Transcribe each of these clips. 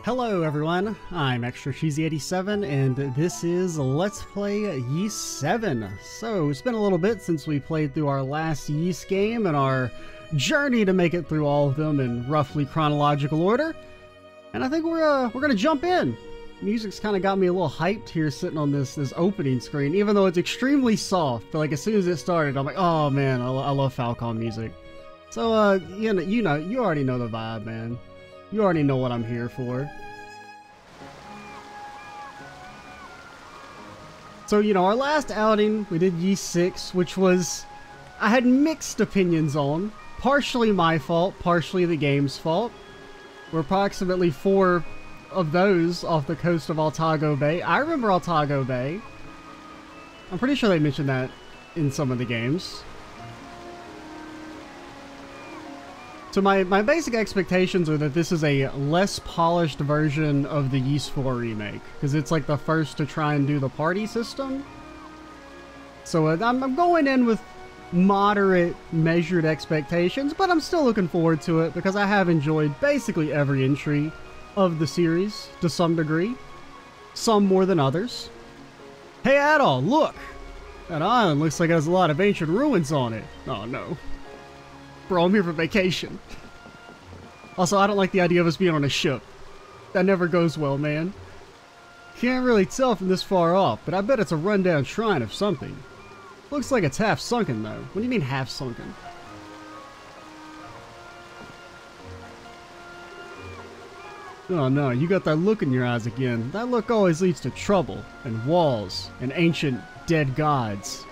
Hello everyone, I'm Extra Cheesy 87 and this is Let's Play Ys 7. So it's been a little bit since we played through our last Ys game and our journey to make it through all of them in roughly chronological order. And I think we're gonna jump in. Music's kind of got me a little hyped here sitting on this opening screen, even though it's extremely soft. But like as soon as it started, I'm like, oh man, I love Falcon music. So you already know the vibe, man. You already know what I'm here for. So, our last outing, we did Ys 6, which was, I had mixed opinions on. Partially my fault, partially the game's fault. We're approximately 4 of those off the coast of Altago Bay. I remember Altago Bay. I'm pretty sure they mentioned that in some of the games. So my basic expectations are that this is a less polished version of the Ys 4 remake, because it's like the first to try and do the party system. So I'm going in with moderate, measured expectations, but I'm still looking forward to it because I have enjoyed basically every entry of the series to some degree. Some more than others. Hey Adol, look! That island looks like it has a lot of ancient ruins on it. Oh no. Bro, I'm here for vacation. Also, I don't like the idea of us being on a ship. That never goes well, man. Can't really tell from this far off, but I bet it's a rundown shrine of something. Looks like it's half sunken, though. What do you mean half sunken? Oh no, you got that look in your eyes again. That look always leads to trouble, and walls, and ancient dead gods.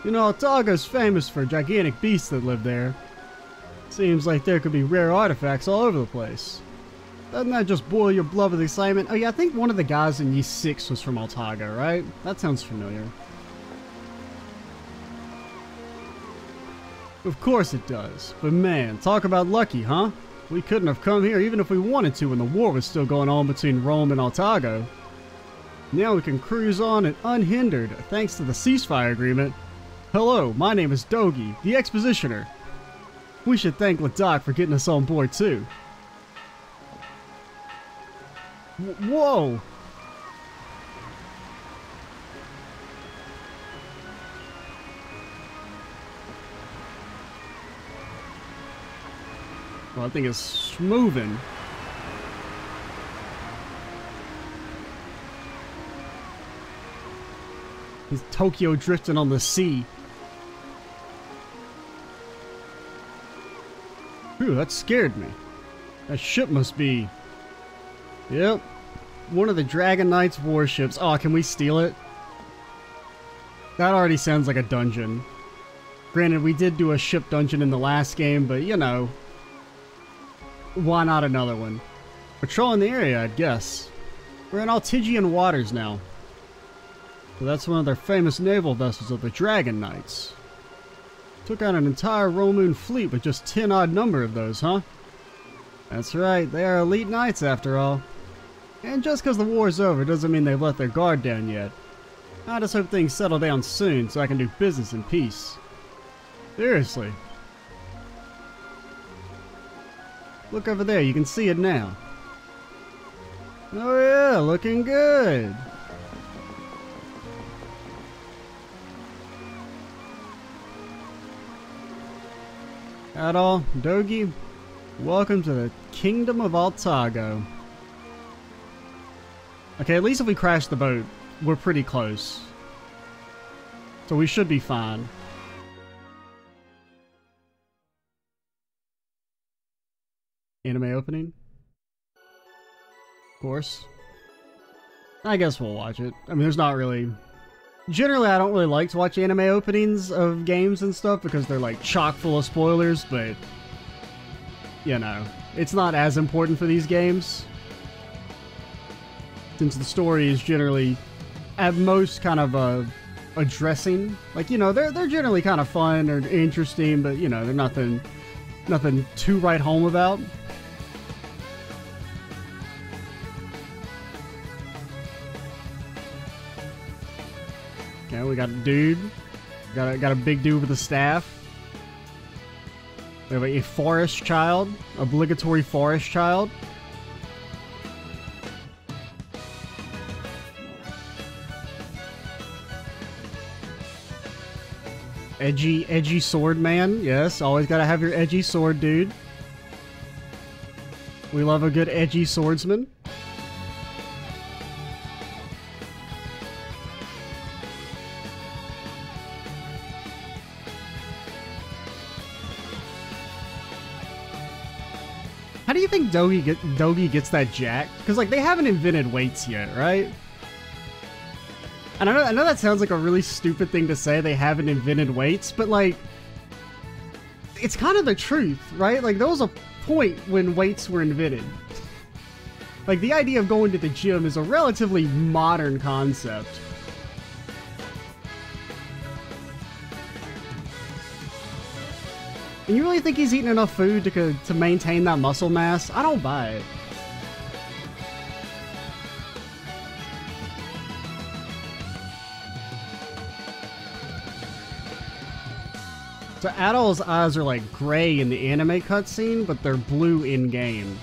Altago's famous for gigantic beasts that live there. Seems like there could be rare artifacts all over the place. Doesn't that just boil your blood with excitement? Oh yeah, I think one of the guys in Ys 6 was from Altago, right? That sounds familiar. Of course it does. But man, talk about lucky, huh? We couldn't have come here even if we wanted to when the war was still going on between Rome and Altago. Now we can cruise on and unhindered thanks to the ceasefire agreement. Hello, my name is Dogi, the Expositioner. We should thank Ladakh for getting us on board too. Whoa! Well, I think it's moving. He's Tokyo drifting on the sea. Phew, that scared me. That ship must be... Yep. One of the Dragon Knight's warships. Oh, can we steal it? That already sounds like a dungeon. Granted, we did do a ship dungeon in the last game, but why not another one? Patrolling the area, I'd guess. We're in Altigian waters now. So that's one of their famous naval vessels of the Dragon Knights. Took out an entire Roman fleet with just 10 odd number of those, huh? That's right, they are elite knights after all. And just because the war's over doesn't mean they've let their guard down yet. I just hope things settle down soon so I can do business in peace. Seriously. Look over there, you can see it now. Oh yeah, looking good. Adol, Dogi, welcome to the Kingdom of Altago. Okay, at least if we crash the boat, we're pretty close. So we should be fine. Anime opening? Of course. I guess we'll watch it. I mean, there's not really... Generally, I don't really like to watch anime openings of games and stuff because they're like chock full of spoilers, but it's not as important for these games. Since the story is generally, at most, kind of addressing. Like, they're generally kind of fun or interesting, but, they're nothing to write home about. Okay, we got a dude. Got a big dude with a staff. We have a forest child. Obligatory forest child. Edgy sword man. Yes, always gotta have your edgy sword, dude. We love a good edgy swordsman. How do you think Dogi gets that jack? Because, like, they haven't invented weights yet, right? And I know that sounds like a really stupid thing to say, they haven't invented weights, but, like, it's kind of the truth, right? Like, there was a point when weights were invented. Like, the idea of going to the gym is a relatively modern concept. And you really think he's eating enough food to maintain that muscle mass? I don't buy it. So Adol's eyes are like gray in the anime cutscene, but they're blue in-game.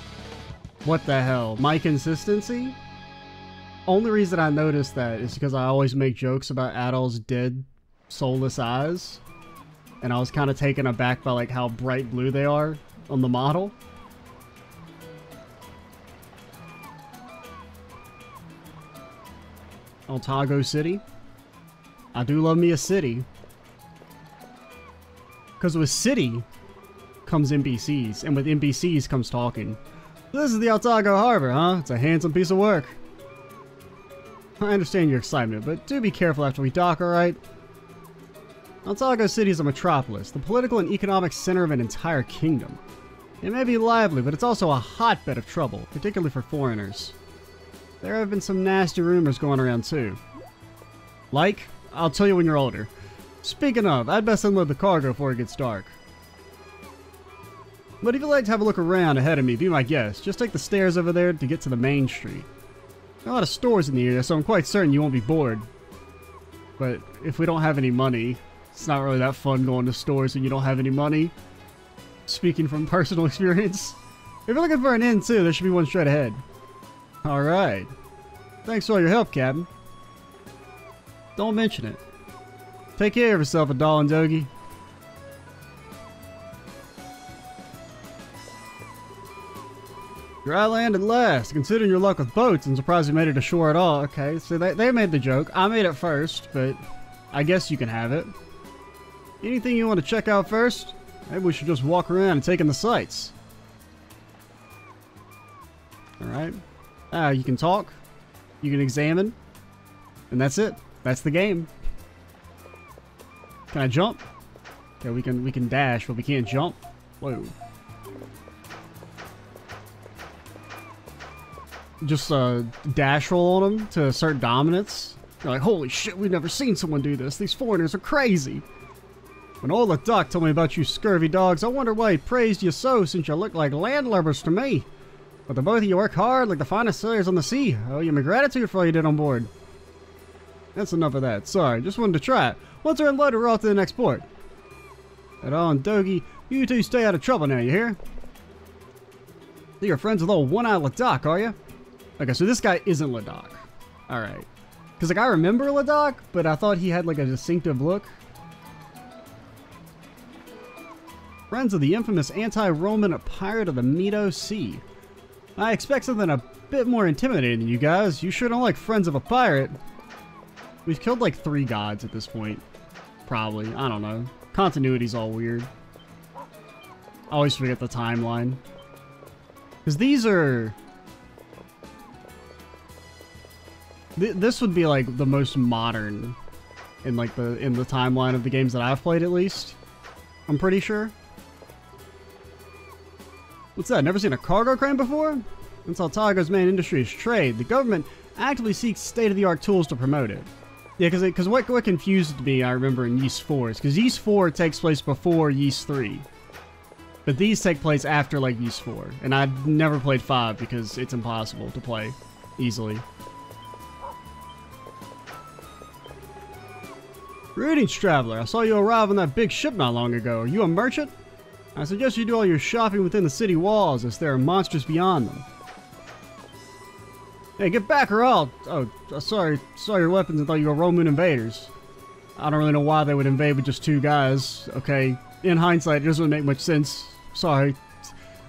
What the hell? My consistency? Only reason I noticed that is because I always make jokes about Adol's dead, soulless eyes. And I was kind of taken aback by like how bright blue they are on the model. Altago City. I do love me a city. Because with city comes NPCs, and with NPCs comes talking. This is the Altago Harbor, huh? It's a handsome piece of work. I understand your excitement, but do be careful after we dock, alright? Altago City is a metropolis, the political and economic center of an entire kingdom. It may be lively, but it's also a hotbed of trouble, particularly for foreigners. There have been some nasty rumors going around too. Like? I'll tell you when you're older. Speaking of, I'd best unload the cargo before it gets dark. But if you'd like to have a look around ahead of me, be my guest. Just take the stairs over there to get to the main street. There are a lot of stores in the area, so I'm quite certain you won't be bored. But if we don't have any money, it's not really that fun going to stores when you don't have any money. Speaking from personal experience. If you're looking for an inn too, there should be one straight ahead. Alright. Thanks for all your help, Captain. Don't mention it. Take care of yourself, Adol and Dogi. Dry land at last. Considering your luck with boats, I'm surprised you made it ashore at all. Okay, so they made the joke. I made it first, but I guess you can have it. Anything you want to check out first? Maybe we should just walk around and take in the sights. Alright. You can talk. You can examine. And that's it. That's the game. Can I jump? Okay, we can dash, but we can't jump. Whoa. Just dash roll on them to assert dominance. You're like, holy shit, we've never seen someone do this. These foreigners are crazy. When old Doc told me about you scurvy dogs, I wonder why he praised you so, since you look like landlubbers to me. But the both of you work hard like the finest sailors on the sea. I owe you my gratitude for all you did on board. That's enough of that. Sorry, just wanted to try it. Once they're unloaded, we're off to the next port. Adol and Dogi, you two stay out of trouble now, you hear? So you're friends with old One-Eye Ladakh, are you? Okay, so this guy isn't Ladakh. Alright. Because, like, I remember Ladakh, but I thought he had, like, a distinctive look. Friends of the infamous anti-Roman pirate of the Meadow Sea. I expect something a bit more intimidating than you guys. You sure don't like friends of a pirate. We've killed like 3 gods at this point. Probably. I don't know. Continuity's all weird. I always forget the timeline. Because these are... This would be like the most modern in like the timeline of the games that I've played, at least. I'm pretty sure. What's that? Never seen a cargo crane before? Since Altago's main industry is trade, the government actively seeks state-of-the-art tools to promote it. Yeah, because what confused me, I remember, in Ys 4 is because Ys 4 takes place before Ys 3. But these take place after, like, Ys 4. And I've never played 5 because it's impossible to play easily. Greetings, traveler. I saw you arrive on that big ship not long ago. Are you a merchant? I suggest you do all your shopping within the city walls, as there are monsters beyond them. Hey, get back or I'll... Oh, sorry. Saw your weapons and thought you were Roman invaders. I don't really know why they would invade with just 2 guys. Okay, in hindsight, it doesn't make much sense. Sorry.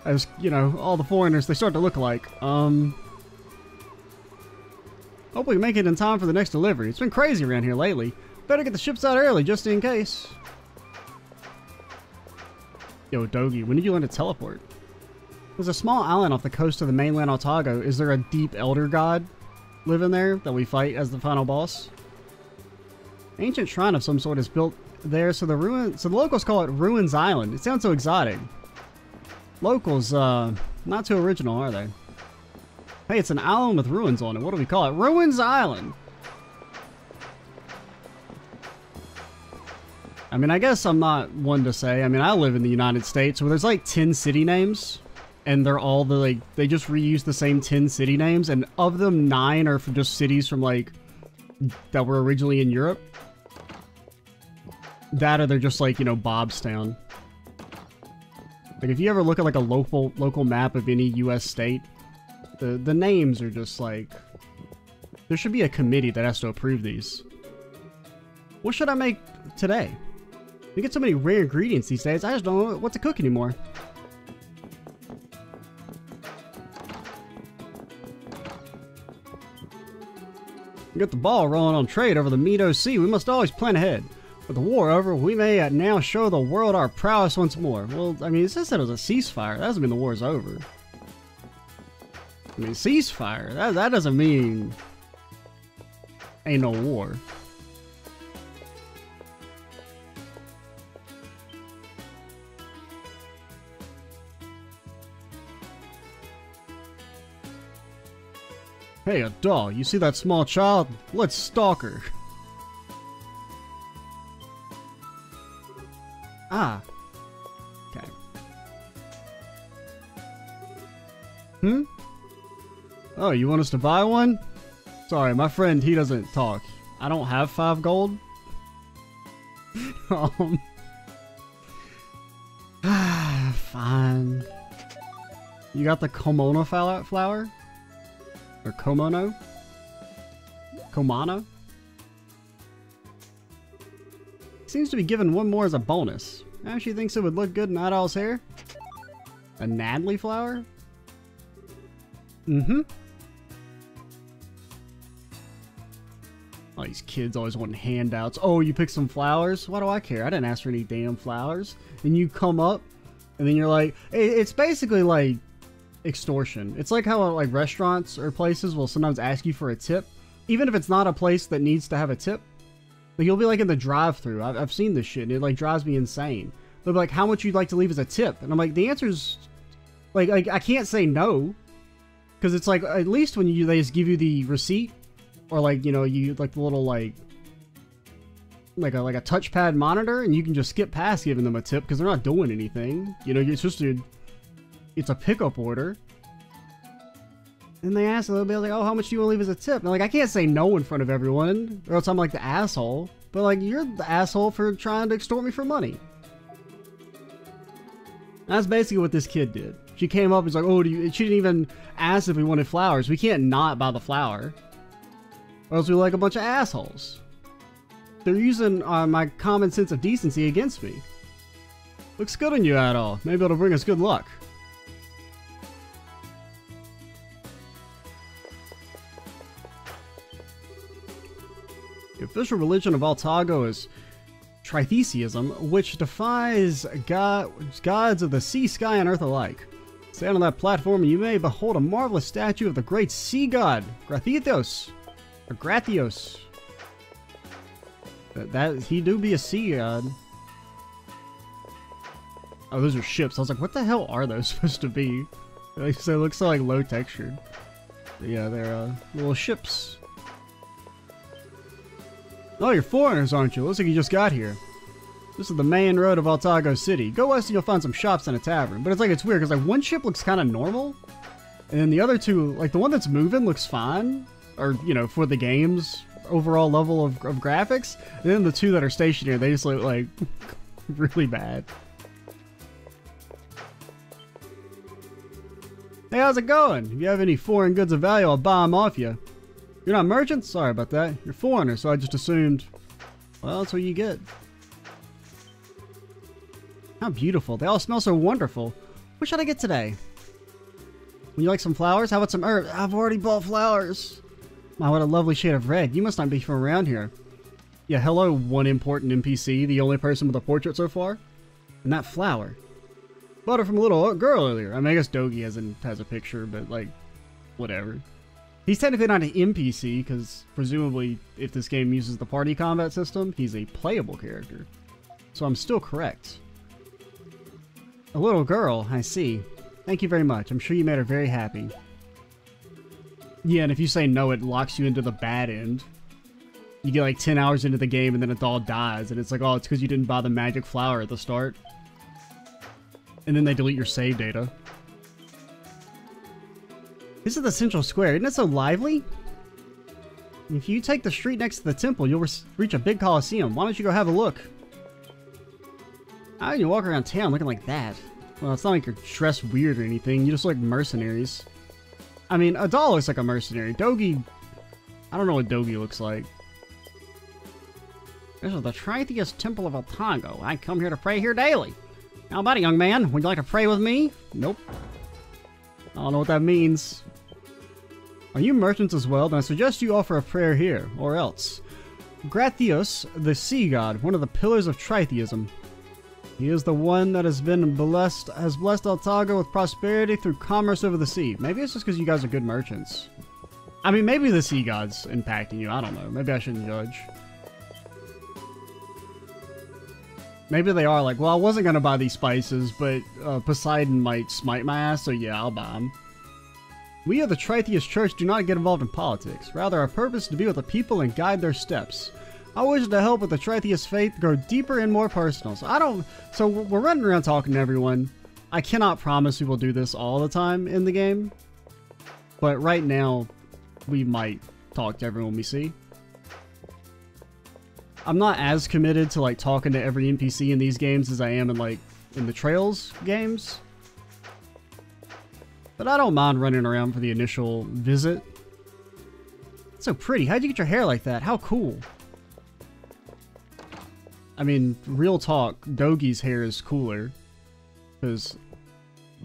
As, you know, all the foreigners, they start to look alike. Hope we make it in time for the next delivery. It's been crazy around here lately. Better get the ships out early, just in case. Yo, Dogi, when did you learn to teleport? There's a small island off the coast of the mainland Altago. Is there a deep elder god living there that we fight as the final boss? Ancient shrine of some sort is built there, so the locals call it Ruins Island. It sounds so exotic. Locals, not too original, are they? Hey, it's an island with ruins on it. What do we call it? Ruins Island! I mean, I guess I'm not one to say. I mean, I live in the United States, where there's like 10 city names, and they're all they just reuse the same 10 city names, and of them, 9 are from just cities from like, that were originally in Europe. That or they're just like, you know, Bobstown. Like, if you ever look at like a local map of any U.S. state, the names are just like... There should be a committee that has to approve these. What should I make today? We get so many rare ingredients these days, I just don't know what to cook anymore. Get the ball rolling on trade over the Meadow Sea. We must always plan ahead. With the war over, we may now show the world our prowess once more. Well, I mean, it says that it was a ceasefire. That doesn't mean the war's over. I mean, ceasefire, that doesn't mean ain't no war. Hey, Adol, you see that small child? Let's stalk her. Ah. Okay. Oh, you want us to buy one? Sorry, my friend, he doesn't talk. I don't have 5 gold. Fine. You got the Komono flower? Or Komono? Komano? Seems to be given 1 more as a bonus. Now she thinks it would look good in Adol's hair. A Nadley flower? Mm-hmm. All these kids always wanting handouts. Oh, you picked some flowers? Why do I care? I didn't ask for any damn flowers. And you come up, and then you're like... It's basically like extortion. It's like how like restaurants or places will sometimes ask you for a tip. Even if it's not a place that needs to have a tip. Like, you'll be like in the drive-thru. I've seen this shit, and it like drives me insane. They'll be like, how much you'd like to leave as a tip? And I'm like, the answer's... Like I can't say no. Because it's like, at least when they just give you the receipt, or like, you know, you like the little like a touchpad monitor, and you can just skip past giving them a tip because they're not doing anything. You know, it's just it's a pickup order. And they ask, they'll be like, oh, how much do you want to leave as a tip? And like, I can't say no in front of everyone, or else I'm like the asshole. But like, you're the asshole for trying to extort me for money. That's basically what this kid did. She came up and was like, oh, she didn't even ask if we wanted flowers. We can't not buy the flower. Or else we're like a bunch of assholes. They're using my common sense of decency against me. Looks good on you, Adol. Maybe it'll bring us good luck. The official religion of Altago is tritheism, which defies gods of the sea, sky, and earth alike. Stand on that platform and you may behold a marvelous statue of the great sea god, Gratios. Or Gratios. That he do be a sea god. Oh, those are ships. I was like, what the hell are those supposed to be? They look so like low textured. But yeah, they're little ships. Oh, you're foreigners, aren't you? Looks like you just got here. This is the main road of Altago City. Go west and you'll find some shops and a tavern. But it's weird, because like one ship looks kind of normal. And then the other two, like the one that's moving looks fine. Or, you know, for the game's overall level of graphics. And then the 2 that are stationary, they just look like really bad. Hey, how's it going? If you have any foreign goods of value, I'll buy them off you. You're not merchants? Sorry about that. You're foreigners, so I just assumed... Well, that's what you get. How beautiful. They all smell so wonderful. What should I get today? Would you like some flowers? How about some herbs? I've already bought flowers. Wow, what a lovely shade of red. You must not be from around here. Yeah, hello, one important NPC, the only person with a portrait so far. And that flower. Bought it from a little girl earlier. I mean, I guess Dogi has a picture, but like, whatever. He's technically not an NPC, because presumably, if this game uses the party combat system, he's a playable character. So I'm still correct. A little girl, I see. Thank you very much. I'm sure you made her very happy. Yeah, and if you say no, it locks you into the bad end. You get like 10 hours into the game and then it all dies, and it's like, oh, it's because you didn't buy the magic flower at the start. And then they delete your save data. This is the central square. Isn't it so lively? If you take the street next to the temple, you'll reach a big coliseum. Why don't you go have a look? How do you walk around town looking like that? Well, it's not like you're dressed weird or anything. You just look like mercenaries. I mean, Adol looks like a mercenary. Dogi... I don't know what Dogi looks like. This is the Tritheist Temple of Altago. I come here to pray here daily. How about it, young man? Would you like to pray with me? Nope. I don't know what that means. Are you merchants as well? Then I suggest you offer a prayer here, or else. Gratius, the sea god, one of the pillars of tritheism. He is the one that has blessed Altago with prosperity through commerce over the sea. Maybe it's just because you guys are good merchants. I mean, maybe the sea god's impacting you. I don't know. Maybe I shouldn't judge. Maybe they are like, well, I wasn't going to buy these spices, but Poseidon might smite my ass, so yeah, I'll buy them. We of the Tritheist Church do not get involved in politics. Rather, our purpose is to be with the people and guide their steps. I wish to help with the Tritheist faith go deeper and more personal. So we're running around talking to everyone. I cannot promise we will do this all the time in the game. But right now, we might talk to everyone we see. I'm not as committed to like talking to every NPC in these games as I am in the Trails games. But I don't mind running around for the initial visit. It's so pretty. How'd you get your hair like that? How cool. I mean, real talk, Dogi's hair is cooler. Because,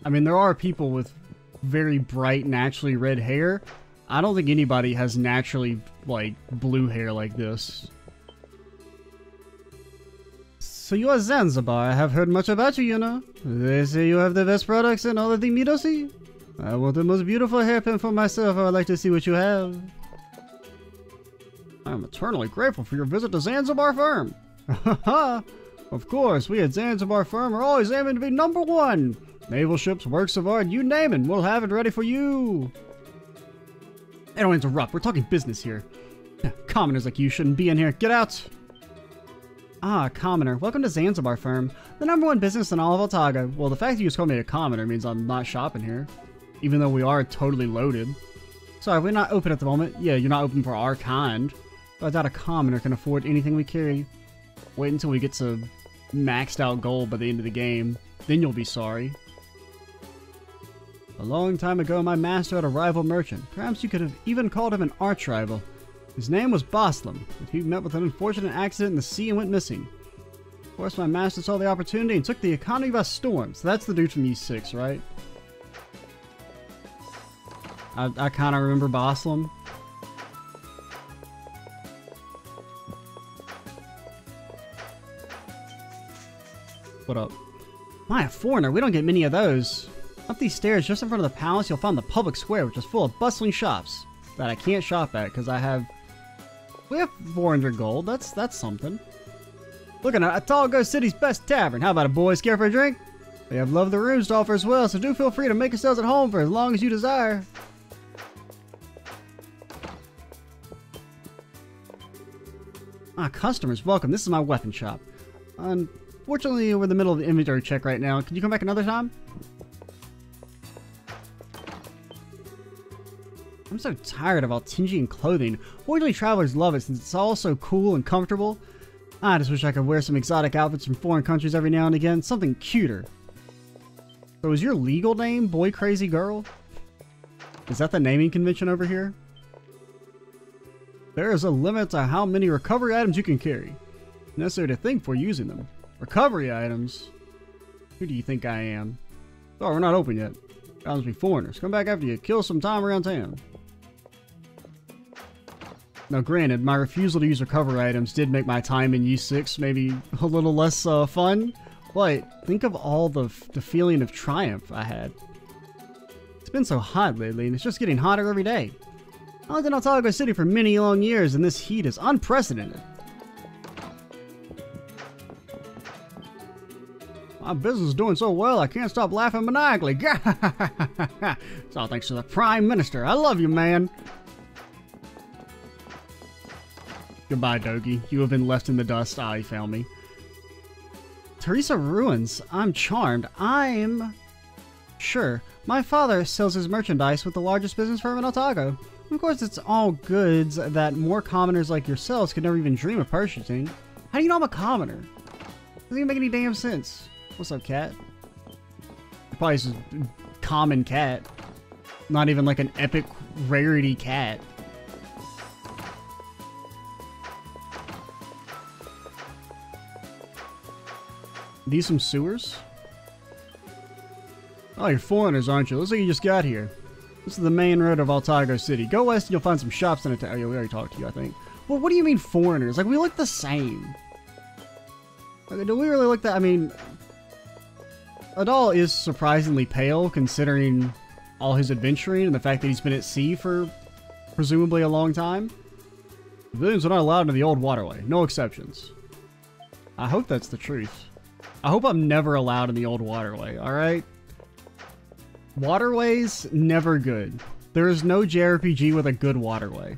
I mean, there are people with very bright, naturally red hair. I don't think anybody has naturally, like, blue hair like this. So you are Zanzibar. I have heard much about you, you know. They say you have the best products in all of the Midosi. I want the most beautiful hairpin for myself. I would like to see what you have. I am eternally grateful for your visit to Zanzibar Firm. Of course, we at Zanzibar Firm are always aiming to be #1. Naval ships, works of art, you name it, we'll have it ready for you. Hey, don't interrupt. We're talking business here. Commoners like you shouldn't be in here. Get out. Ah, commoner. Welcome to Zanzibar Firm, the #1 business in all of Altago. Well, the fact that you just called me a commoner means I'm not shopping here, even though we are totally loaded. Sorry, we're not open at the moment. Yeah, you're not open for our kind. But I doubt a commoner can afford anything we carry. Wait until we get to maxed out gold by the end of the game. Then you'll be sorry. A long time ago, my master had a rival merchant. Perhaps you could have even called him an arch rival. His name was Boslam, but he met with an unfortunate accident in the sea and went missing. Of course, my master saw the opportunity and took the economy by storm. So that's the dude from E6, right? I kind of remember Boslam. What up? My, a foreigner, we don't get many of those. Up these stairs, just in front of the palace, you'll find the public square, which is full of bustling shops that I can't shop at because we have 400 gold. That's something. Looking at Altago City's best tavern. How about it, boys? Care for a drink? They have lovely rooms to offer as well, so do feel free to make yourselves at home for as long as you desire. Ah, customers, welcome. This is my weapon shop. Unfortunately, we're in the middle of the inventory check right now. Can you come back another time? I'm so tired of Altingian clothing. Fortunately, travelers love it since it's all so cool and comfortable. I just wish I could wear some exotic outfits from foreign countries every now and again. Something cuter. So is your legal name Boy Crazy Girl? Is that the naming convention over here? There is a limit to how many recovery items you can carry. Necessary to think before using them. Recovery items? Who do you think I am? Oh, we're not open yet. That must be foreigners. Come back after you kill some time around town. Now granted, my refusal to use recovery items did make my time in U6 maybe a little less fun, but think of all the feeling of triumph I had. It's been so hot lately, and it's just getting hotter every day. I lived in Altago City for many long years, and this heat is unprecedented. My business is doing so well, I can't stop laughing maniacally. It's all thanks to the Prime Minister. I love you, man. Goodbye, Dogi. You have been left in the dust. Ah, you found me. Teresa Ruins. I'm charmed. I'm... Sure. My father sells his merchandise with the largest business firm in Altago. Of course, it's all goods that more commoners like yourselves could never even dream of purchasing. How do you know I'm a commoner? Doesn't even make any damn sense. What's up, cat? Probably just a common cat. Not even like an epic rarity cat. These some sewers? Oh, you're foreigners, aren't you? Looks like you just got here. This is the main road of Altago City. Go west and you'll find some shops in it. Oh, yeah, we already talked to you, I think. Well, what do you mean foreigners? Like, we look the same. Like, do we really look that? I mean, Adol is surprisingly pale considering all his adventuring and the fact that he's been at sea for presumably a long time. Civilians are not allowed into the old waterway. No exceptions. I hope that's the truth. I hope I'm never allowed in the old waterway, alright? Waterways, never good. There is no JRPG with a good waterway.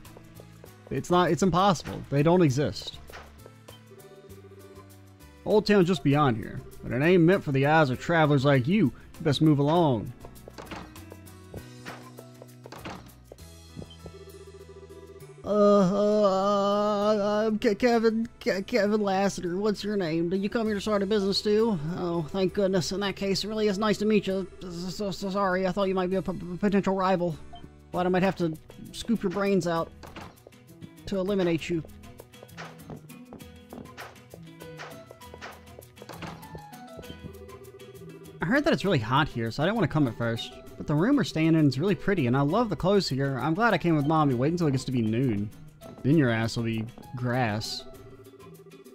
It's impossible. They don't exist. Old town just beyond here, but it ain't meant for the eyes of travelers like you. You best move along. I'm Kevin Lassiter. What's your name? Did you come here to start a business too? Oh, thank goodness. In that case, it really is nice to meet you. So sorry, I thought you might be a potential rival. But I might have to scoop your brains out to eliminate you. I heard that it's really hot here, so I didn't want to come at first. But the room we're staying in is really pretty, and I love the clothes here. I'm glad I came with Mommy. Wait until it gets to be noon. Then your ass will be grass.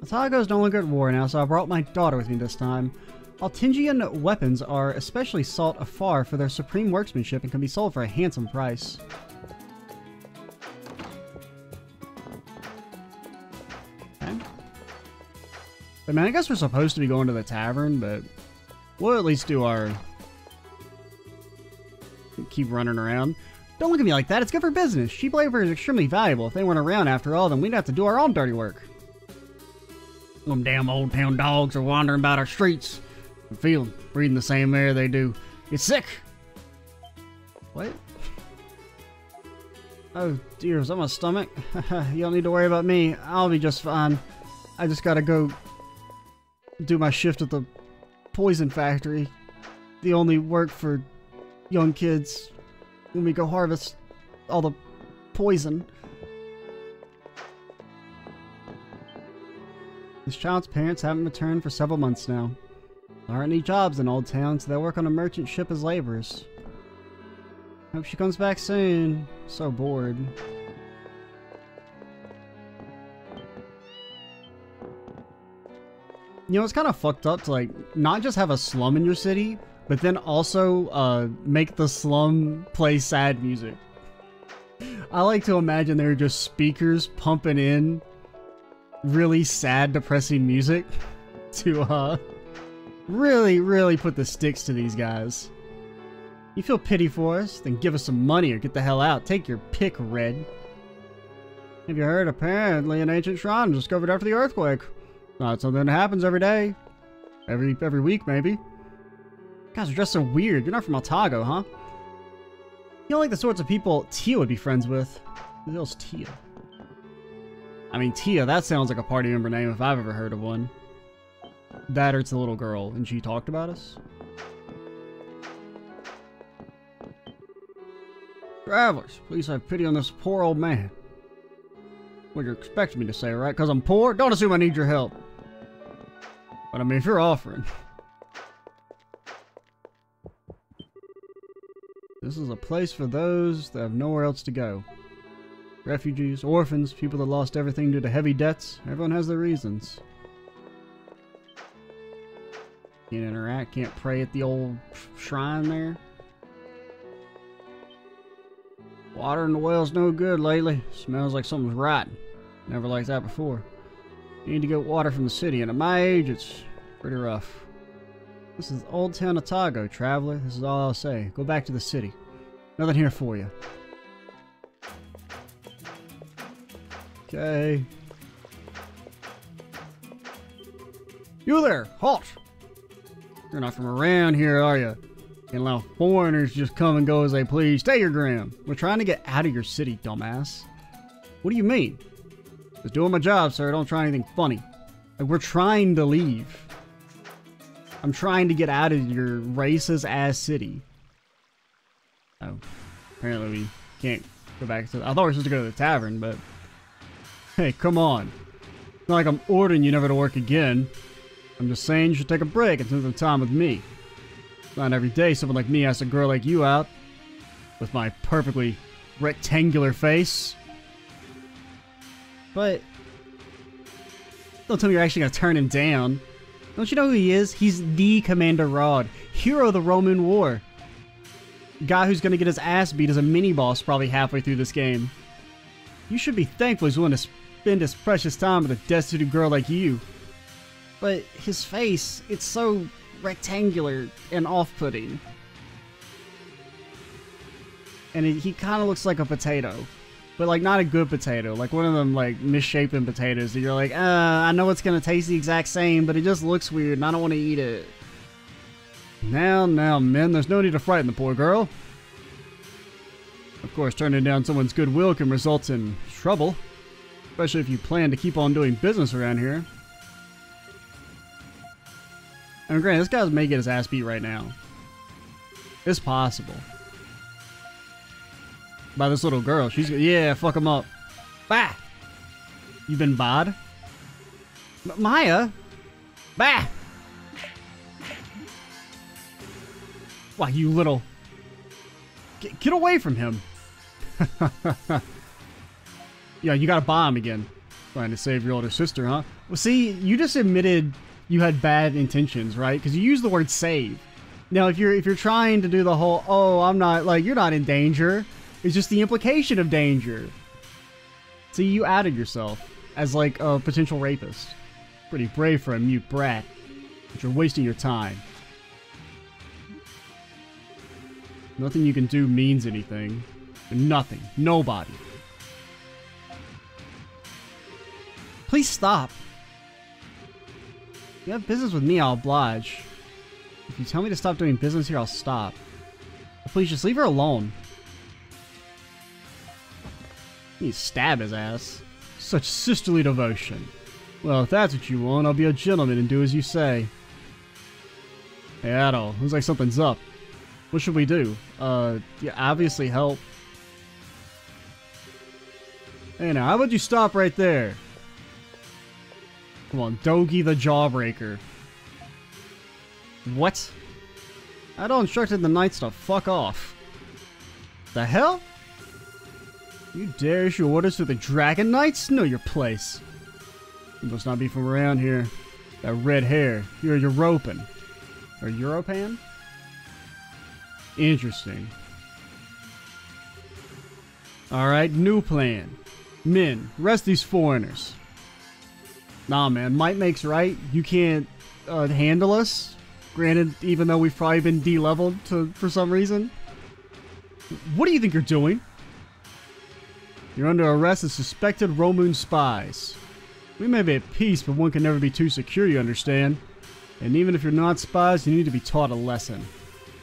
Altago's no longer at war now, so I brought my daughter with me this time. Altingian weapons are especially sought afar for their supreme workmanship and can be sold for a handsome price. Okay. I mean, I guess we're supposed to be going to the tavern, but we'll at least do our... keep running around. Don't look at me like that. It's good for business. Cheap labor is extremely valuable. If they weren't around after all, then we'd have to do our own dirty work. Them damn old town dogs are wandering about our streets. I'm feeling, breathing the same air they do. Get sick. What? Oh dear, is that my stomach? You don't need to worry about me. I'll be just fine. I just gotta go do my shift at the poison factory. The only work for young kids when we go harvest all the poison. This child's parents haven't returned for several months now. There aren't any jobs in Old Town, so they'll work on a merchant ship as laborers. Hope she comes back soon. So bored. You know, it's kind of fucked up to, like, not just have a slum in your city, but then also make the slum play sad music. I like to imagine there are just speakers pumping in really sad, depressing music to really put the sticks to these guys. You feel pity for us? Then give us some money or get the hell out. Take your pick, Red. Have you heard? Apparently an ancient shrine was discovered after the earthquake. Not something that happens every day. Every week, maybe. You guys are dressed so weird. You're not from Altago, huh? You don't like the sorts of people Tia would be friends with. Who the hell's Tia? I mean, Tia, that sounds like a party member name if I've ever heard of one. That or it's a little girl, and she talked about us? Travelers, please have pity on this poor old man. What you expect me to say, right? Because I'm poor? Don't assume I need your help. But I mean, if you're offering. This is a place for those that have nowhere else to go. Refugees, orphans, people that lost everything due to heavy debts. Everyone has their reasons. Can't interact, can't pray at the old shrine there. Water in the well's no good lately. Smells like something's rotten. Never liked that before. You need to get water from the city, and at my age, it's pretty rough. This is Old Town Altago, traveler. This is all I'll say. Go back to the city. Nothing here for you. Okay. You there! Halt! You're not from around here, are you? Can't allow foreigners just come and go as they please. Stay your ground. We're trying to get out of your city, dumbass. What do you mean? Just doing my job, sir. Don't try anything funny. Like, we're trying to leave. I'm trying to get out of your racist-ass city. Oh. Apparently we can't go back to... I thought we were supposed to go to the tavern, but... Hey, come on. It's not like I'm ordering you never to work again. I'm just saying you should take a break and spend some time with me. It's not every day someone like me asks a girl like you out. With my perfectly rectangular face. But... Don't tell me you're actually gonna turn him down. Don't you know who he is? He's the Commander Rod. Hero of the Roman War. Guy who's gonna get his ass beat as a mini-boss probably halfway through this game. You should be thankful he's willing to spend his precious time with a destitute girl like you. But his face, it's so rectangular and off-putting. And he kind of looks like a potato. But like not a good potato. Like one of them like misshapen potatoes that you're like, I know it's going to taste the exact same, but it just looks weird and I don't want to eat it. Now, men, there's no need to frighten the poor girl. Of course, turning down someone's goodwill can result in trouble. Especially if you plan to keep on doing business around here. I mean, granted, this guy may get his ass beat right now. It's possible. By this little girl. She's... Yeah, fuck him up. Bah! You been bod? Maya? Bah! Why, you little... Get away from him. Yeah, you got a bomb again. Trying to save your older sister, huh? Well, see, you just admitted you had bad intentions, right? Because you used the word save. Now, if you're trying to do the whole, oh, I'm not, like, you're not in danger. It's just the implication of danger. See, you outed yourself as, like, a potential rapist. Pretty brave for a mute brat. But you're wasting your time. Nothing you can do means anything. Nothing. Nobody. Please stop. If you have business with me, I'll oblige. If you tell me to stop doing business here, I'll stop. But please just leave her alone. You stab his ass. Such sisterly devotion. Well, if that's what you want, I'll be a gentleman and do as you say. Hey, Adol, looks like something's up. What should we do? Yeah, obviously help. Hey now, how about you stop right there? Come on, Dogi the Jawbreaker. What? Adol instructed the knights to fuck off. The hell? You dare issue orders to the Dragon Knights? Know your place. You must not be from around here. That red hair. You're a European. Or Europan? Interesting. Alright, new plan. Men, arrest these foreigners. Nah, man, might makes right. You can't handle us. Granted, even though we've probably been de-leveled for some reason. What do you think you're doing? You're under arrest as suspected Roman spies. We may be at peace, but one can never be too secure, you understand? And even if you're not spies, you need to be taught a lesson.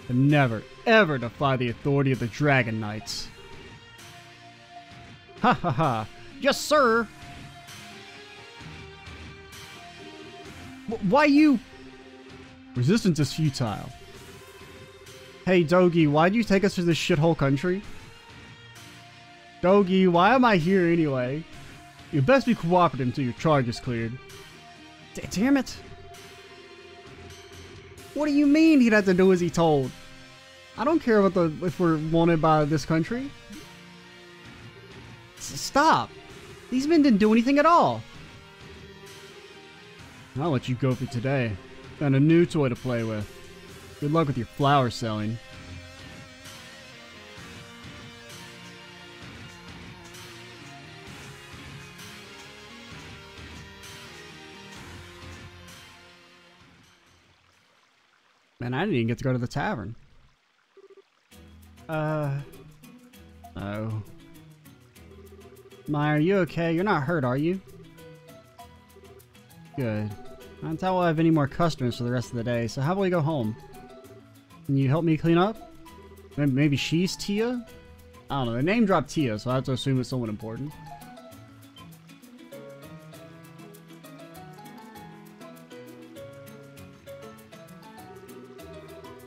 To never, ever defy the authority of the Dragon Knights. Ha ha ha. Yes, sir! Why you... Resistance is futile. Hey, Dogi, why'd you take us to this shithole country? Dogi, why am I here anyway? You best be cooperative until your charge is cleared. Damn it. What do you mean he'd have to do as he told? I don't care about if we're wanted by this country. Stop. These men didn't do anything at all. I'll let you go for today. Found a new toy to play with. Good luck with your flower selling. Man, I didn't even get to go to the tavern. Oh. Maya, are you okay? You're not hurt, are you? Good. I don't think we'll have any more customers for the rest of the day, so how about we go home? Can you help me clean up? Maybe she's Tia? I don't know, the name dropped Tia, so I have to assume it's someone important.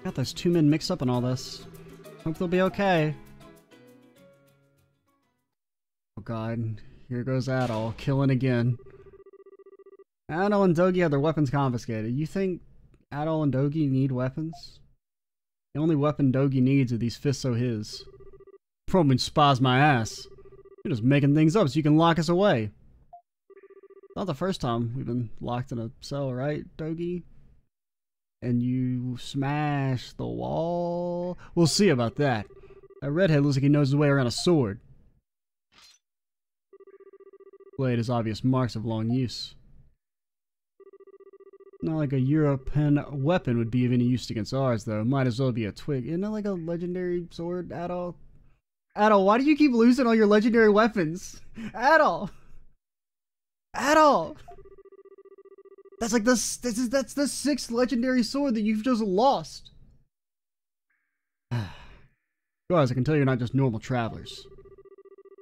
Got those two men mixed up in all this. Hope they'll be okay. Oh god, here goes Adol, killing again. Adol and Dogi had their weapons confiscated. You think Adol and Dogi need weapons? The only weapon Dogi needs are these fists so his. Probably spas my ass. You're just making things up so you can lock us away. Not the first time we've been locked in a cell, right, Dogi? And you smash the wall? We'll see about that. That redhead looks like he knows his way around a sword. Blade has obvious marks of long use. Not like a European weapon would be of any use against ours, though. Might as well be a twig. Isn't that like a legendary sword, Adol? Adol, why do you keep losing all your legendary weapons? Adol! Adol! That's like that's the 6th legendary sword that you've just lost. Guys, I can tell you're not just normal travelers.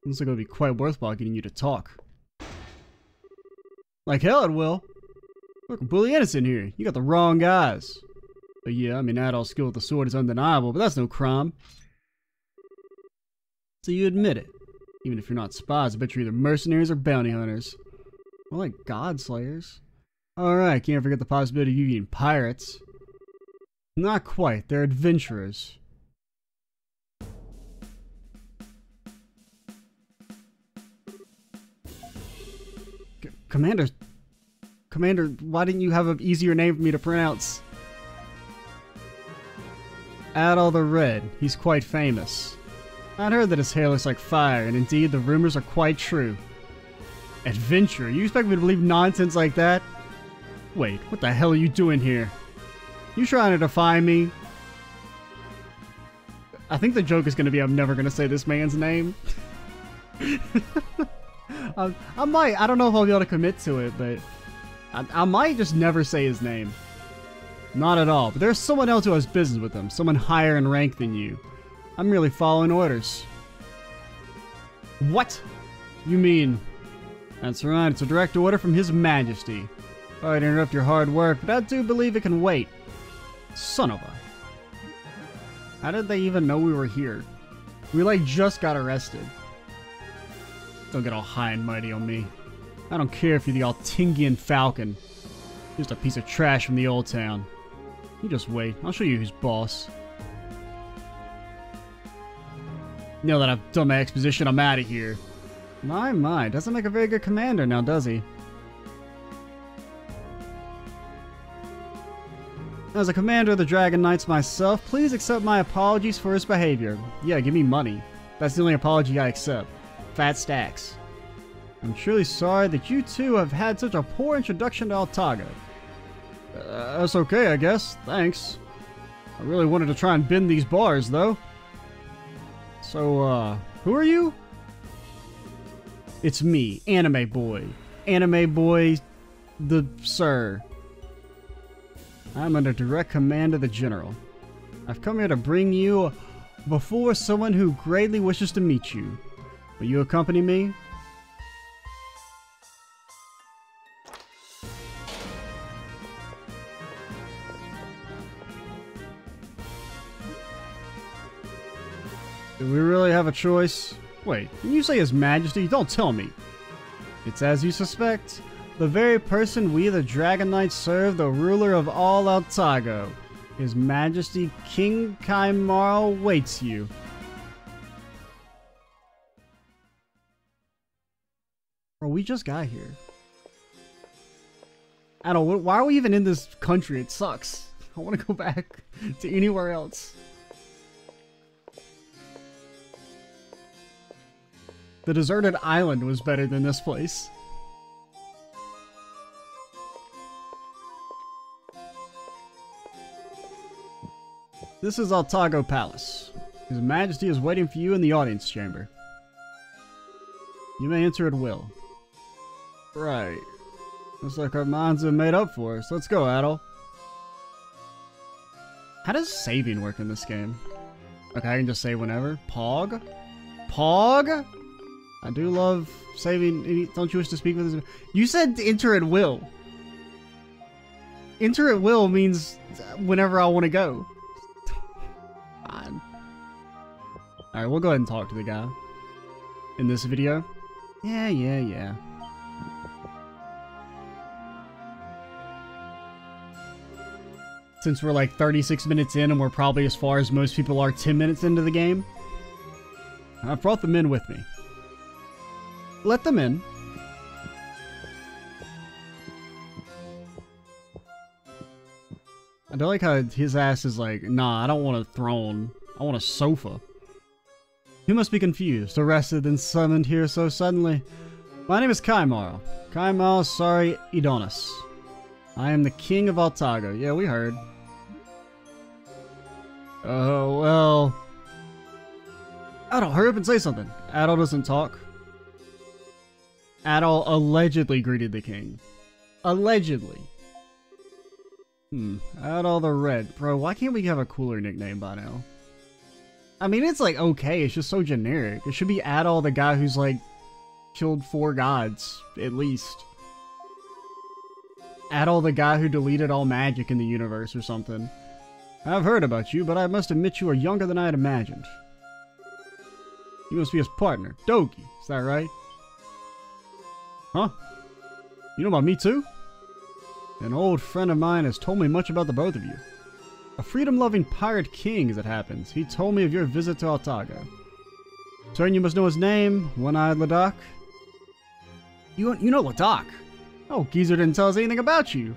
Looks like it would be quite worthwhile getting you to talk. Like hell it will. We're completely innocent here. You got the wrong guys. But yeah, I mean, Adol's skill with the sword is undeniable, but that's no crime. So you admit it. Even if you're not spies, I bet you're either mercenaries or bounty hunters. More like god slayers. Alright, can't forget the possibility of you being pirates. Not quite, they're adventurers. Commander, why didn't you have an easier name for me to pronounce? Adol the Red, he's quite famous. I'd heard that his hair looks like fire, and indeed the rumors are quite true. Adventure? You expect me to believe nonsense like that? Wait, what the hell are you doing here? You trying to defy me? I think the joke is going to be I'm never going to say this man's name. I don't know if I'll be able to commit to it, but I might just never say his name. Not at all, but there's someone else who has business with him, someone higher in rank than you. I'm merely following orders. What? You mean? That's right, it's a direct order from His Majesty. Sorry to interrupt your hard work, but I do believe it can wait. Son of a... How did they even know we were here? We like just got arrested. Don't get all high and mighty on me. I don't care if you're the Altingian Falcon. Just a piece of trash from the old town. You just wait, I'll show you who's boss. Now that I've done my exposition, I'm out of here. My, doesn't make a very good commander now, does he? As a commander of the Dragon Knights myself, please accept my apologies for his behavior. Yeah, give me money. That's the only apology I accept. Fat stacks. I'm truly sorry that you two have had such a poor introduction to Altago. That's okay, I guess. Thanks. I really wanted to try and bend these bars, though. So, who are you? It's me, Anime Boy. Anime Boy, the Sir. I'm under direct command of the General. I've come here to bring you before someone who greatly wishes to meet you. Will you accompany me? Do we really have a choice? Wait, when you say His Majesty, don't tell me. It's as you suspect. The very person we the Dragon Knights serve, the ruler of all Altago. His Majesty King Kaimarl waits you. Bro, we just got here. Adol, why are we even in this country? It sucks. I want to go back to anywhere else. The deserted island was better than this place. This is Altago Palace. His Majesty is waiting for you in the audience chamber. You may enter at will. Right. Looks like our minds are made up for us. Let's go, Adol. How does saving work in this game? Okay, I can just save whenever. Pog? Pog? I do love saving. Don't you wish to speak with us? You said enter at will. Enter at will means whenever I want to go. Fine. Alright, we'll go ahead and talk to the guy. In this video. Yeah. Since we're like 36 minutes in and we're probably as far as most people are 10 minutes into the game. I've brought the men with me. Let them in. I don't like how his ass is like, nah, I don't want a throne. I want a sofa. You must be confused, arrested, and summoned here so suddenly. My name is Kaimarl. Kaimarl Sari Idonis. I am the King of Altago. Yeah, we heard. Oh, well. Adol, hurry up and say something. Adol doesn't talk. Adol allegedly greeted the king. Allegedly. Adol the Red. Bro, why can't we have a cooler nickname by now? I mean, it's like okay, it's just so generic. It should be Adol the guy who's like killed 4 gods, at least. Adol the guy who deleted all magic in the universe or something. I've heard about you, but I must admit you are younger than I had imagined. You must be his partner, Dogi, is that right? Huh? You know about me too? An old friend of mine has told me much about the both of you. A freedom-loving pirate king, as it happens. He told me of your visit to Altago. Turn, you must know his name, One-Eyed Ladakh. You know Ladakh? Oh, Geezer didn't tell us anything about you.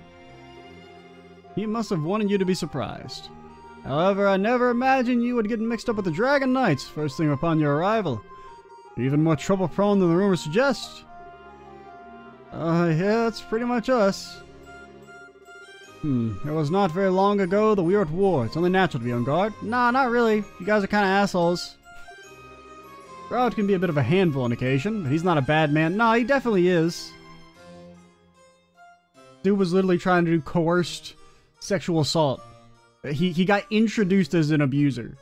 He must have wanted you to be surprised. However, I never imagined you would get mixed up with the Dragon Knights first thing upon your arrival. You're even more trouble-prone than the rumors suggest. Yeah, that's pretty much us. It was not very long ago that we were at war. It's only natural to be on guard. Nah, not really. You guys are kind of assholes. Rod can be a bit of a handful on occasion, but he's not a bad man. Nah, he definitely is. Dude was literally trying to do coerced sexual assault. He got introduced as an abuser.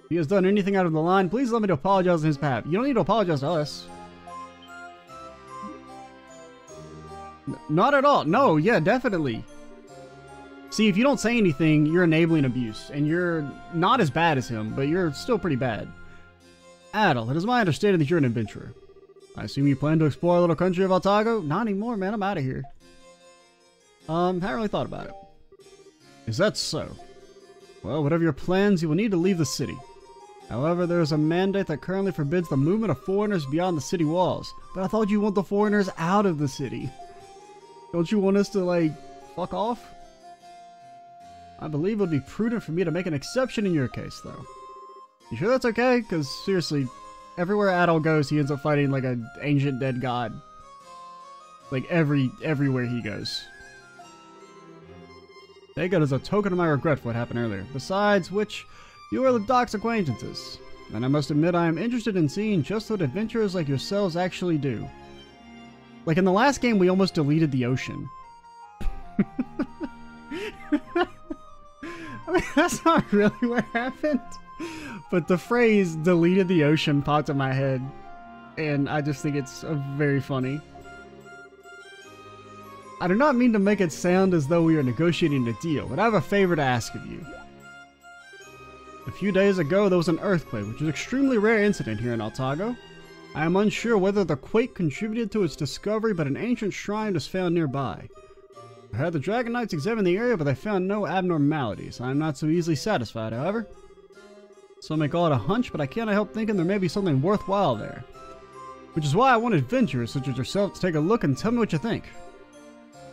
If he has done anything out of the line, please let me to apologize on his behalf. You don't need to apologize to us. Not at all. No, yeah, definitely. See, if you don't say anything, you're enabling abuse. And you're not as bad as him, but you're still pretty bad. Adol, it is my understanding that you're an adventurer. I assume you plan to explore a little country of Altago? Not anymore, man. I'm out of here. Haven't really thought about it. Is that so? Well, whatever your plans, you will need to leave the city. However, there is a mandate that currently forbids the movement of foreigners beyond the city walls. But I thought you want the foreigners out of the city. Don't you want us to, like, fuck off? I believe it would be prudent for me to make an exception in your case, though. You sure that's okay? Because, seriously, everywhere Adol goes, he ends up fighting, like, an ancient dead god. Like, everywhere he goes. Take it as a token of my regret for what happened earlier. Besides which, you are Ladak's acquaintances. And I must admit I am interested in seeing just what adventurers like yourselves actually do. Like in the last game, we almost deleted the ocean. I mean, that's not really what happened. But the phrase deleted the ocean popped in my head. And I just think it's very funny. I do not mean to make it sound as though we are negotiating a deal, but I have a favor to ask of you. A few days ago, there was an earthquake, which is an extremely rare incident here in Altago. I am unsure whether the quake contributed to its discovery, but an ancient shrine was found nearby. I had the Dragon Knights examine the area, but they found no abnormalities. I am not so easily satisfied, however. Some may call it a hunch, but I can't help thinking there may be something worthwhile there. Which is why I want adventurers such as yourself to take a look and tell me what you think.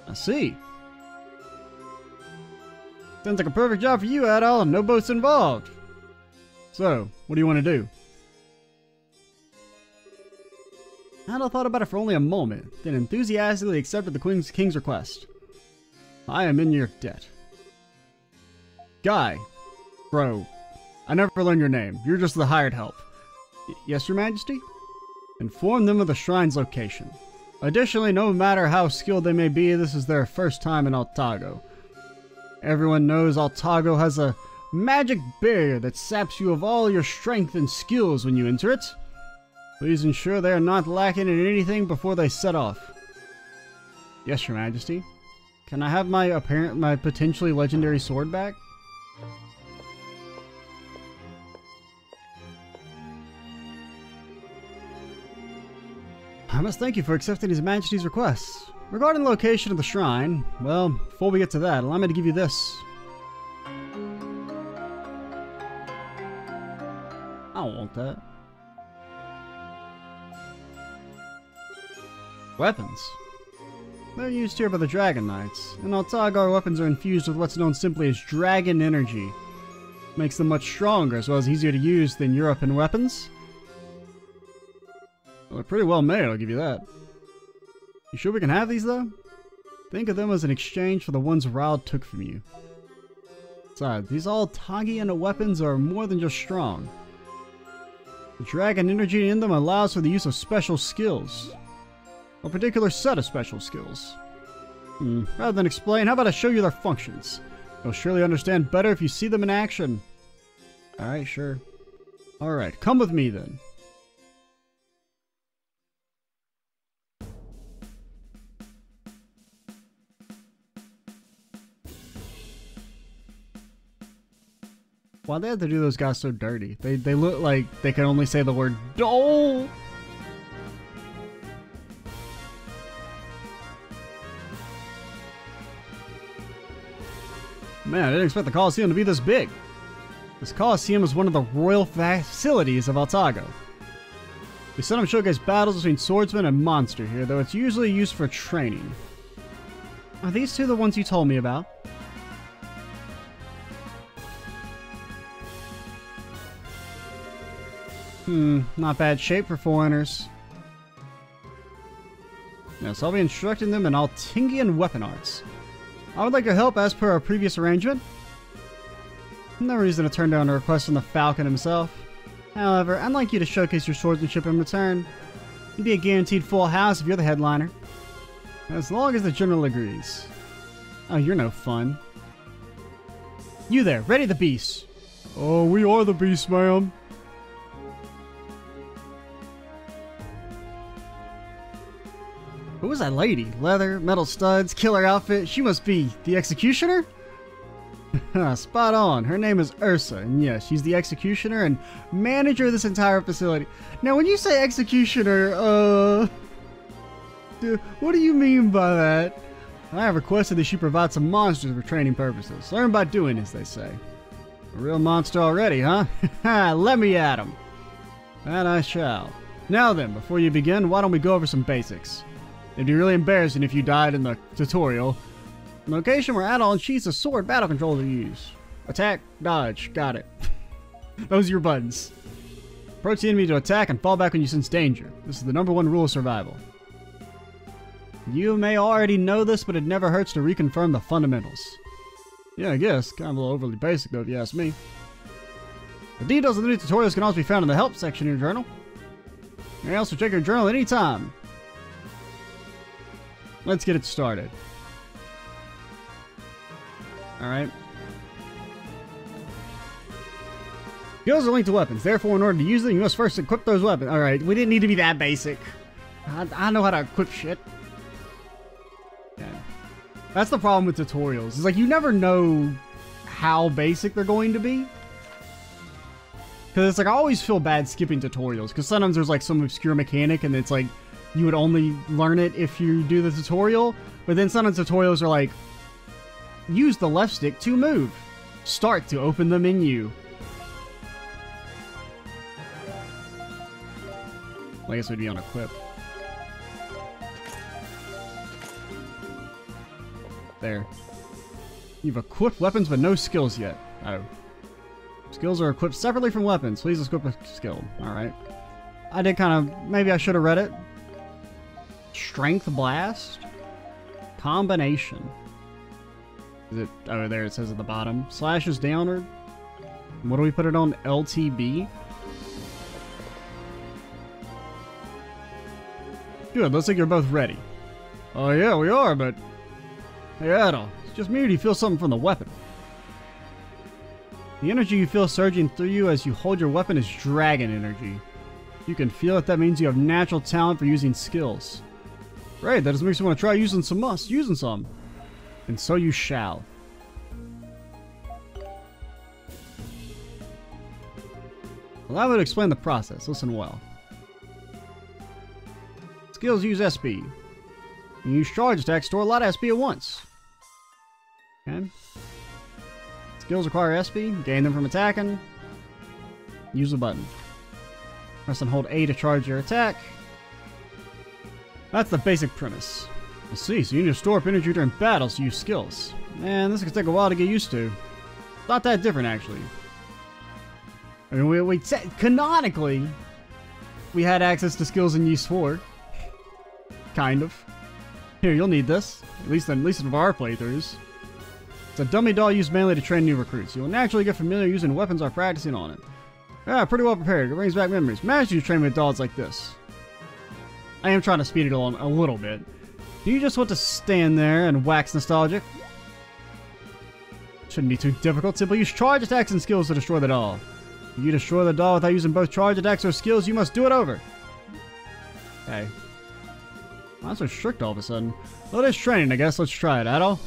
I see. Sounds like a perfect job for you, Adol, and no boats involved. So, what do you want to do? Adol thought about it for only a moment, then enthusiastically accepted the king's request. I am in your debt. Guy. Bro. I never learned your name. You're just the hired help. Yes, Your Majesty? Inform them of the shrine's location. Additionally, no matter how skilled they may be, this is their first time in Altago. Everyone knows Altago has a magic barrier that saps you of all your strength and skills when you enter it. Please ensure they are not lacking in anything before they set off. Yes, Your Majesty. Can I have my potentially legendary sword back? I must thank you for accepting His Majesty's request. Regarding the location of the shrine, well, before we get to that, allow me to give you this. I don't want that. Weapons. They're used here by the Dragon Knights. In Altago, our weapons are infused with what's known simply as dragon energy. Makes them much stronger as well as easier to use than European weapons. Well, they're pretty well made, I'll give you that. You sure we can have these, though? Think of them as an exchange for the ones Raud took from you. Besides, these Altagian weapons are more than just strong. The dragon energy in them allows for the use of special skills. A particular set of special skills. Rather than explain, how about I show you their functions? You'll surely understand better if you see them in action. Alright, sure. Alright, come with me then. Why'd they have to do those guys so dirty? They look like they can only say the word Dole! Man, I didn't expect the Colosseum to be this big. This Colosseum is one of the royal facilities of Altago. We seldom showcase battles between swordsmen and monster here, though it's usually used for training. Are these two the ones you told me about? Not bad shape for foreigners. Yes, I'll be instructing them in Altingian weapon arts. I would like your help as per our previous arrangement. No reason to turn down a request from the Falcon himself. However, I'd like you to showcase your swordsmanship in return. You'd be a guaranteed full house if you're the headliner. As long as the general agrees. Oh, you're no fun. You there, ready the beast. Oh, we are the beast, ma'am. Who was that lady? Leather, metal studs, killer outfit. She must be the executioner? Spot on. Her name is Ursa, and yes, she's the executioner and manager of this entire facility. Now, when you say executioner, dude, what do you mean by that? I have requested that she provide some monsters for training purposes. Learn by doing, as they say. A real monster already, huh? Let me at him. That I shall. Now then, before you begin, why don't we go over some basics? It'd be really embarrassing if you died in the tutorial. Location where Adol and she's a sword battle control to use. Attack, dodge, got it. Those are your buttons. Approach the enemy to attack and fall back when you sense danger. This is the #1 rule of survival. You may already know this, but it never hurts to reconfirm the fundamentals. Yeah, I guess. Kind of a little overly basic though, if you ask me. The details of the new tutorials can also be found in the help section of your journal. You may also check your journal anytime. Let's get it started. Alright. Skills are linked to weapons. Therefore, in order to use them, you must first equip those weapons. Alright, we didn't need to be that basic. I know how to equip shit. Yeah. That's the problem with tutorials. It's like you never know how basic they're going to be. Because it's like I always feel bad skipping tutorials. Because sometimes there's like some obscure mechanic and it's like you would only learn it if you do the tutorial. But then sometimes tutorials are like use the left stick to move. Start to open the menu. Well, I guess we'd be on equip. There. You've equipped weapons but no skills yet. Oh. Skills are equipped separately from weapons. Please equip a skill. Alright. I did kind of... Maybe I should have read it. Strength Blast? Combination. Is it... Oh, there it says at the bottom. Slashes downward. What do we put it on? LTB? Good, looks like you're both ready. Oh yeah, we are, but... Hey Adol, it's just me or do you feel something from the weapon? The energy you feel surging through you as you hold your weapon is dragon energy. You can feel it, that means you have natural talent for using skills. Great, that just makes me want to try using some. And so you shall. Allow me to explain the process, listen well. Skills use SP. You use charge attacks to store a lot of SP at once. Okay. Skills require SP, gain them from attacking. Use the button. Press and hold A to charge your attack. That's the basic premise. I see, so you need to store up energy during battles to use skills. Man, this could take a while to get used to. Not that different, actually. I mean, we canonically, we had access to skills in Ys 4. Kind of. Here, you'll need this. At least in our playthroughs. It's a dummy doll used mainly to train new recruits. You will naturally get familiar using weapons or practicing on it. Yeah, pretty well prepared. It brings back memories. Managed to train with dolls like this. I am trying to speed it along a little bit. Do you just want to stand there and wax nostalgic? Shouldn't be too difficult. Simply use charge attacks and skills to destroy the doll. If you destroy the doll without using both charge attacks or skills, you must do it over. Okay. Why so strict all of a sudden? Well, it is training, I guess. Let's try it, Adol.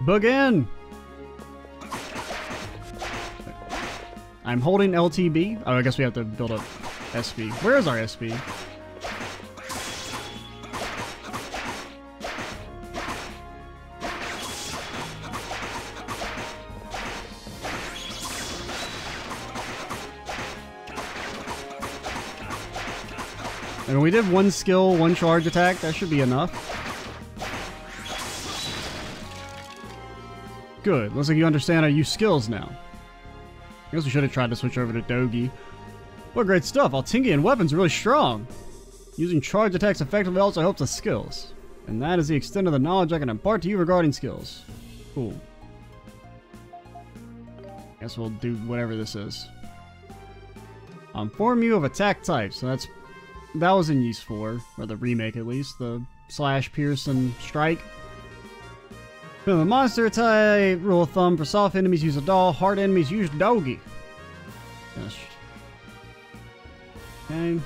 Boog in! I'm holding LTB. Oh, I guess we have to build up SP. Where is our SP? And we did one skill, one charge attack. That should be enough. Good. Looks like you understand how to use skills now. I guess we should have tried to switch over to Dogi. What great stuff. Altingian weapons are really strong. Using charge attacks effectively also helps with skills. And that is the extent of the knowledge I can impart to you regarding skills. Cool. Guess we'll do whatever this is. Inform you of attack types. So that was in Ys 4, or the remake at least. The slash, pierce, and strike. The monster type rule of thumb: for soft enemies use a doll, hard enemies use Dogi. Yes. Okay.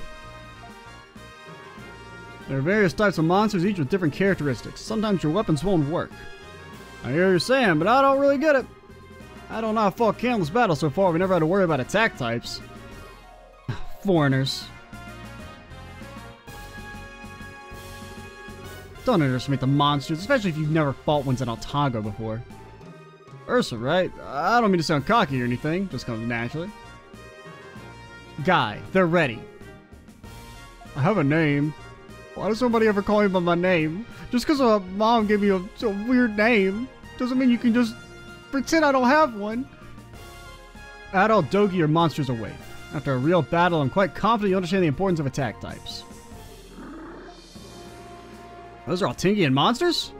There are various types of monsters, each with different characteristics. Sometimes your weapons won't work. I hear what you're saying, but I don't really get it. I don't know how to fought countless battles so far. We never had to worry about attack types. Foreigners. Don't underestimate the monsters, especially if you've never fought ones in Altago before. Ursa, right? I don't mean to sound cocky or anything, just comes naturally. Guy, they're ready. I have a name. Why does somebody ever call me by my name? Just because my mom gave me a weird name doesn't mean you can just pretend I don't have one. Adol, Dogi, or monsters await. After a real battle, I'm quite confident you understand the importance of attack types. Those are Altingian monsters?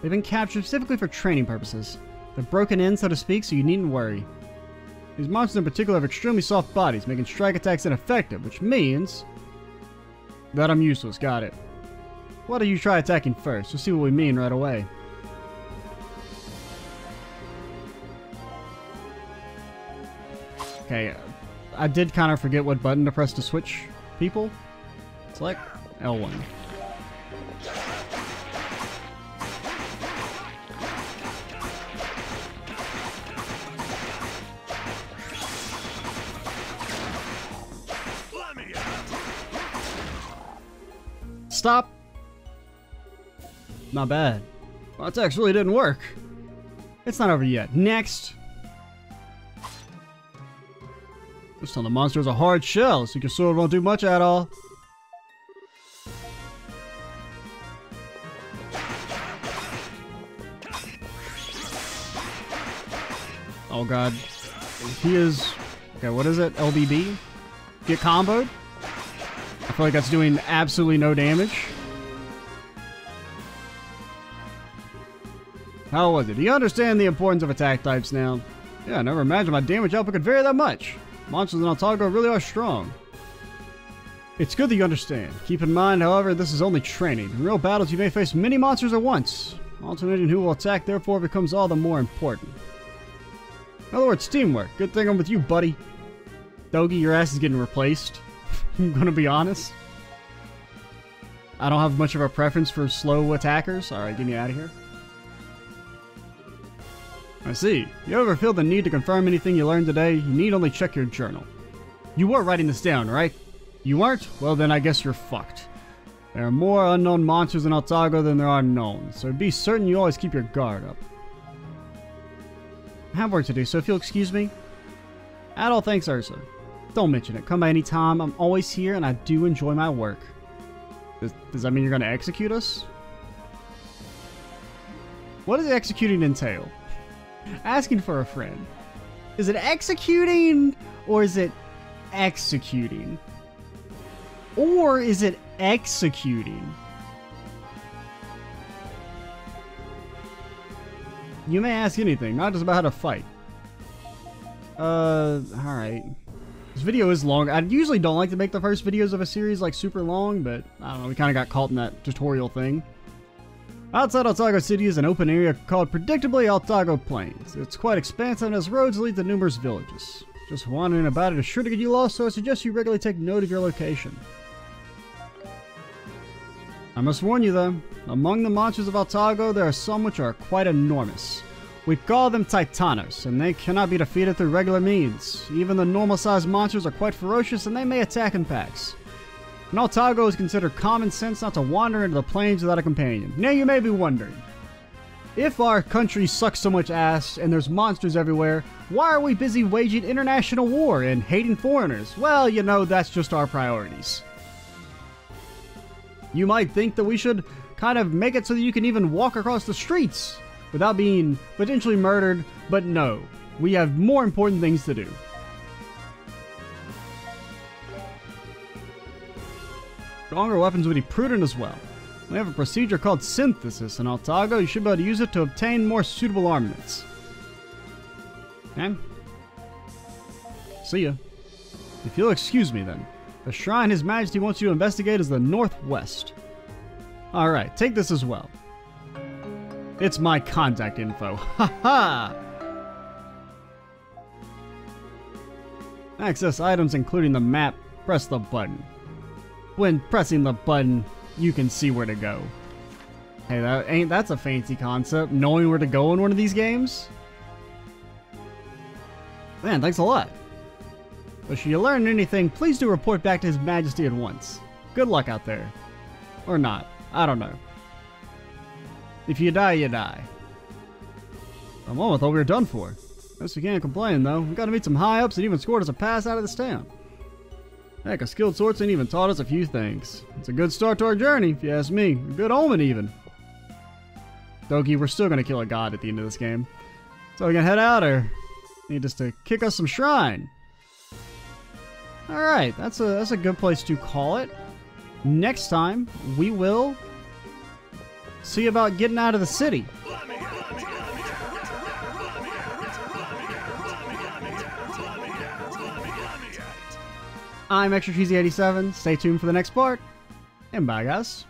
They've been captured specifically for training purposes. They're broken in, so to speak, so you needn't worry. These monsters in particular have extremely soft bodies, making strike attacks ineffective, which means that I'm useless. Got it. Why don't you try attacking first? You'll see what we mean right away. Okay, I did kind of forget what button to press to switch people. Select L1. Stop. Not bad. Well, that text really didn't work. It's not over yet. Next. This time the monster has a hard shell, so your sword won't do much at all. Oh god. He is... Okay, what is it? LBB? Get comboed? I feel like that's doing absolutely no damage. How was it? Do you understand the importance of attack types now? Yeah, I never imagined my damage output could vary that much. Monsters in Altago really are strong. It's good that you understand. Keep in mind, however, this is only training. In real battles, you may face many monsters at once. Alternating who will attack, therefore, becomes all the more important. In other words, teamwork. Good thing I'm with you, buddy. Dogi, your ass is getting replaced. I'm gonna be honest. I don't have much of a preference for slow attackers. Alright, get me out of here. I see. You ever feel the need to confirm anything you learned today? You need only check your journal. You were writing this down, right? You weren't? Well, then I guess you're fucked. There are more unknown monsters in Altago than there are known, so be certain you always keep your guard up. I have work to do, so if you'll excuse me. Adol thanks Ursa. Don't mention it. Come by any time. I'm always here, and I do enjoy my work. Does that mean you're going to execute us? What does executing entail? Asking for a friend. Is it executing, or is it executing? Or is it executing? You may ask anything, not just about how to fight. Alright. This video is long. I usually don't like to make the first videos of a series like super long, but I don't know, we kind of got caught in that tutorial thing. Outside Altago City is an open area called predictably Altago Plains. It's quite expansive and has roads that lead to numerous villages. Just wandering about it is sure to get you lost, so I suggest you regularly take note of your location. I must warn you though, among the monsters of Altago there are some which are quite enormous. We call them Titanos, and they cannot be defeated through regular means. Even the normal sized monsters are quite ferocious and they may attack in packs. In Altago is considered common sense not to wander into the plains without a companion. Now you may be wondering, if our country sucks so much ass and there's monsters everywhere, why are we busy waging international war and hating foreigners? Well, you know, that's just our priorities. You might think that we should kind of make it so that you can even walk across the streets without being potentially murdered, but no, we have more important things to do. Stronger weapons would be prudent as well. We have a procedure called synthesis in Altago. You should be able to use it to obtain more suitable armaments. Okay? See ya. If you'll excuse me then. The shrine His Majesty wants you to investigate is the northwest. Alright, take this as well. It's my contact info. Haha! Access items including the map. Press the button. When pressing the button, you can see where to go. Hey, that's a fancy concept, knowing where to go in one of these games. Man, thanks a lot. But should you learn anything, please do report back to His Majesty at once. Good luck out there. Or not. I don't know. If you die, you die. For a moment, I thought we were done for. Guess we can't complain, though. We gotta meet some high-ups that even scored us a pass out of this town. Heck, a skilled swordsman even taught us a few things. It's a good start to our journey, if you ask me. A good omen, even. Dogi, we're still gonna kill a god at the end of this game. So we can head out, or need just to kick us some shrine. Alright, that's a good place to call it. Next time, we will see about getting out of the city. I'm Extra Cheesy 87. Stay tuned for the next part, and bye guys.